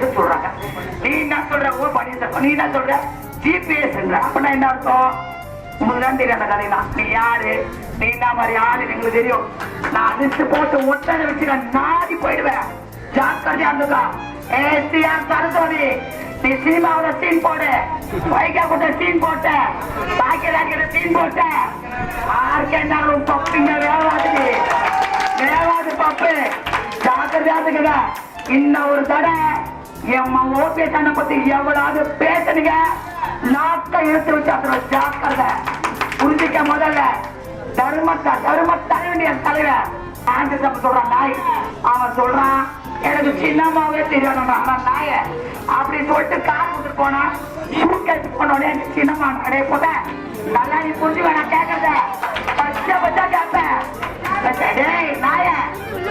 OPS சொல்றாங்க. நீ என்ன சொல்ற? ஓ பன்னீர்செல்வம். நீ என்ன சொல்ற? ஜிபிஎஸ். அப்படின்னா என்ன அர்த்தம்? உங்களுக்கு தான் தெரியும் அந்த கதையெல்லாம். நீ யாரு, நீ என்ன மாதிரி ஆளு எங்களுக்கு தெரியும். நான் அதிர்ச்சி போட்டு ஒட்டனை வச்சு நான் நாடி போயிடுவேன். ஜாக்கிரதையா இருந்துக்கா. சரஸ்வதி, நீ சினிமாவோட சீன் போடு, வைகா கூட சீன் போட்ட, பாக்கியராஜ் சீன் போட்ட, ஆர்கேண்டாலும் பப்புங்க வேவாது பப்பு. ஜாக்கிரதையா இருக்குங்க. இன்னும் ஒரு தடவை என் ஓபிஎஸ் அண்ணனை பத்தி எவ்வளவு பேசுனீங்க, நாக்க இழுத்து வச்சு அப்புறம் ஜாக்கிரதை. புரிஞ்சிக்க. முதல்ல தர்ம தலைவனுடைய தலைவர் ஆண்டர் சொல்றான் நாய். அவன் சொல்றான் எனக்கு சின்னமாவே தெரியும் நாய அப்படி சொல்லிட்டு கார் கொடுத்துட்டு போனா போனோடனே சின்னமா அடைய போட்ட. நல்லா நீ புரிஞ்சு வேணா கேட்கறத பச்சா கேட்பேன். நாய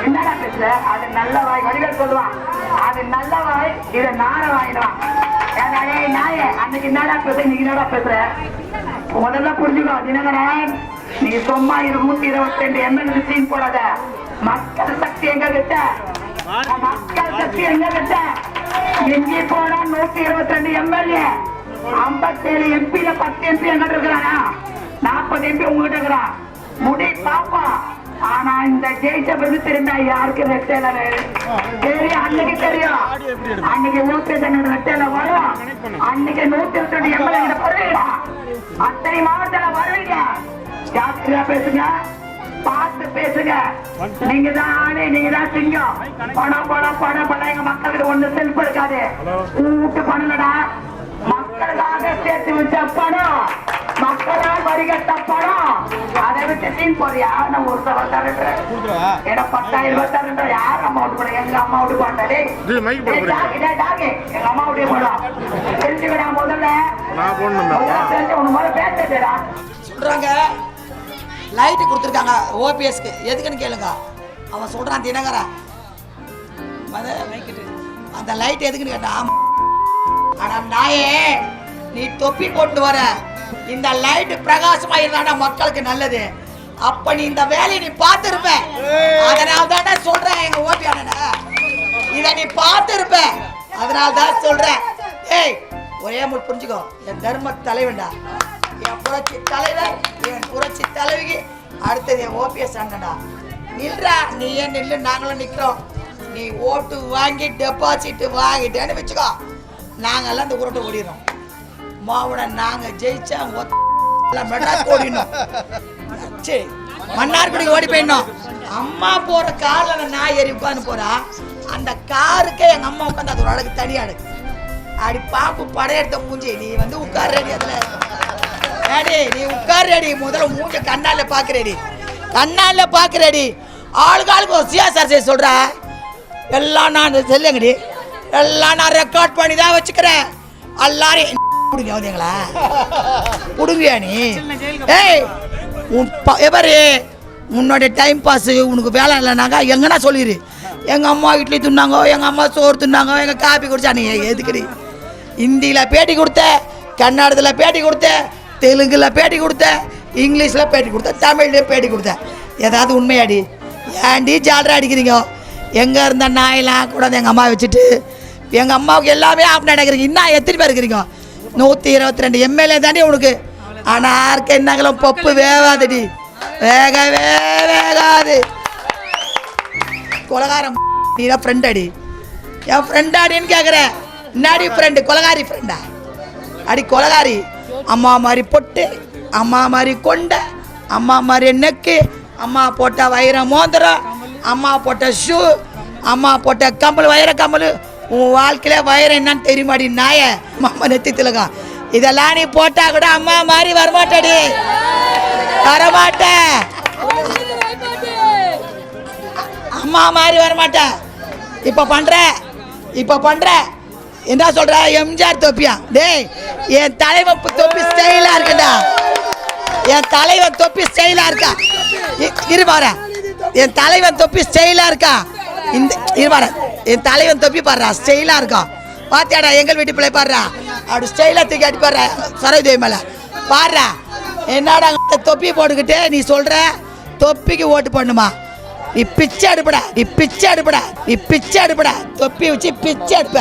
என்னடா பேசுற? அது நல்ல வாய். வடிவேல் சொல்லுவான் அது நல்ல வாய், இதை நார வாங்கிடுவான். நாய அன்னைக்கு என்னடா பேச, இன்னைக்கு என்னடா பேசுற? முதல்ல புரிஞ்சுக்கோ தினகரன், நீ சும்மா 122 எம்எல்ஏ சீன் போடாத. மக்கள் சக்தி எங்க கிட்ட, மக்கள் சக்தி எங்க கிட்ட. எங்கே போனா 122 எம்எல்ஏ, 57 எம்பியில 10 எம்பி எங்க இருக்கிறானா, 40 எம்பி உங்ககிட்ட இருக்கிறான். முடி பாப்பா. ஆனா இந்த ஜெயிச்ச பிறகு திரும்ப யாருக்கு வெட்டல தெரியும். அன்னைக்கு தெரியும். அன்னைக்கு 122 வெட்டல வரும். அன்னைக்கு 122 எம்எல்ஏ வருவீங்க. அத்தனை மாவட்டத்துல வருவீங்க. ஜாக்கிரதையா பேசுங்க, பார்த்து பேசுங்க. நீங்க தான் ஆணை, நீங்க தான் சிங்கம். பணம் எங்க மக்களுக்கு ஒண்ணு செல்ஃப் இருக்காது. கூட்டு பண்ணலடா. மக்களுக்காக சேர்த்து வச்ச பணம், மக்களால் வரிகட்ட பணம். அதை விட்டு சீன் போறியா? நான் ஒரு சவா தரேன். ஏன்னா 10,000 யார் அம்மா விட்டு போட? எங்க அம்மா விட்டு போட்டாலே எங்க அம்மா விட்டே போடும். தெரிஞ்சுக்கடா. முதல்ல தெரிஞ்சு உனக்கு முதல்ல பேசுறா சொல்றாங்க. லைட் கொடுத்துருக்காங்க ஓபிஎஸ்க்கு. எதுக்குன்னு கேளுங்க. அவன் சொல்றான் தினகரன் அந்த லைட் எதுக்குன்னு கேட்டான். ஆனா நாயே, நீ தொப்பி போட்டு வர, இந்த லைட் பிரகாசமா இருந்தா மக்களுக்கு நல்லது. அப்ப நீ இந்த வேலையை நீ பார்த்திருப்ப. அதனால தானே சொல்றேன் எங்க ஓபி அண்ணன, இத நீ பார்த்திருப்ப. அதனால தான் சொல்றேன். ஏய், ஒரே முள் புரிஞ்சுக்கோ. என் தர்ம தலைவன்டா, என் புரட்சி தலைவர், என் புரட்சி தலைவிக்கு அடுத்தது என் ஓபிஎஸ் அண்ணன்டா. நில்றா, நீ ஏன் நில்லு, நாங்களும் நிக்கிறோம். நீ ஓட்டு வாங்கி டெபாசிட் வாங்கிட்டேன்னு வச்சுக்கோ, நாங்கெல்லாம் இந்த உருட்டை ஓடிடுறோம். மாவுட நாங்க ஜெயிச்சா மெட்ராஸ் ஓடினோம். சரி, மன்னார்குடிக்கு ஓடி போயிடணும். அம்மா போற கார்ல நான் ஏறி உட்காந்து போறா. அந்த காருக்கே எங்க அம்மா உட்காந்து அது ஒரு அழகு தனி அழகு. அடி பாப்பு படையெடுத்த மூஞ்சி, நீ வந்து உட்கார்றடி. அதுல நீ உட்கார்றடி. முதல்ல மூஞ்ச கண்ணால பாக்குறடி, கண்ணால பாக்குறடி. ஆளுக்கு ஒரு சியாசார் சொல்ற. எல்லாம் நான் செல்லுங்கடி, எல்லாம் நான் ரெக்கார்ட் பண்ணி தான் வச்சுக்கிறேன். எல்லாரும் புடுங்களா புடுங்கியா நீ? ஏய், எவரு உன்னோட டைம் பாஸ் உனக்கு வேலை இல்லைனாக்கா எங்கன்னா சொல்லிடு. எங்கள் அம்மா இட்லி தின்னாங்க, எங்கள் அம்மா சோறு தின்னாங்க, எங்கள் காப்பி குடிச்சா. நீ எதுக்குடி ஹிந்தியில் பேட்டி கொடுத்த, கன்னடத்தில் பேட்டி கொடுத்த, தெலுங்கில் பேட்டி கொடுத்த, இங்கிலீஷில் பேட்டி கொடுத்த, தமிழ்லேயும் பேட்டி கொடுத்த. ஏதாவது உண்மையாடி? ஏன்டி ஜாலரா அடிக்கிறீங்க? எங்கே இருந்த நாயெல்லாம் கூட எங்கள் அம்மா வச்சுட்டு எங்கள் அம்மாவுக்கு எல்லாமே ஆஃப் நடக்கிறீங்க. இன்னும் எத்தனை பேர் இருக்கிறீங்க? 122 எம்எல்ஏ தாண்டி உனக்கு. ஆனால் யாருக்கு என்னங்களும் பப்பு வேகாதடி, வேகவே வேகாது. கொலகாரம் நீதான் ஃப்ரெண்ட் அடி. என் ஃப்ரெண்ட் அடின்னு கேட்குறேன். என்னாடி ஃப்ரெண்டு? கொலகாரி ஃப்ரெண்டா? அடி கொலகாரி. அம்மா மாதிரி பொட்டு, அம்மா மாதிரி கொண்டை, அம்மா மாதிரி நெக்கு, அம்மா போட்ட வைர மோதிரம், அம்மா போட்ட ஷூ, அம்மா போட்ட கம்பல், வைர கம்பல். உன் வாழ்க்கையில வைரம் என்னன்னு தெரியுமாடி நாய? அம்மா நெத்தி திலகம் இதெல்லாம் நீ போட்டா கூட அம்மா மாதிரி வரமாட்டடி, வரமாட்ட. அம்மா மாதிரி வரமாட்ட. இப்ப பண்ற என்ன சொல்ற? எம்ஜிஆர் தொப்பியா? டேய், என் தலைவன் தொப்பி ஸ்டைலா இருக்குடா. என் தலைவன் தொப்பி ஸ்டைலா இருக்கா? இருபார, என் தலைவன் தொப்பி ஸ்டைலா இருக்கா? இந்த இருபார, என் தலைவன் தொப்பி பாடுறா, ஸ்டைலா இருக்கா? பாத்தியாடா எங்கள் வீட்டு பிள்ளை பாடுறா, அப்படி ஸ்டைலா தூக்கி அடி பாடுற சரோஜதேவி மேல பாடுறா. என்னடா தொப்பி போட்டுக்கிட்டு நீ சொல்ற தொப்பிக்கு ஓட்டு பண்ணுமா? நீ பிச்சை எடுப்படா, நீ பிச்சை எடுப்படா, நீ பிச்சை எடுப்படா, தொப்பி வச்சு பிச்சை எடுப்ப.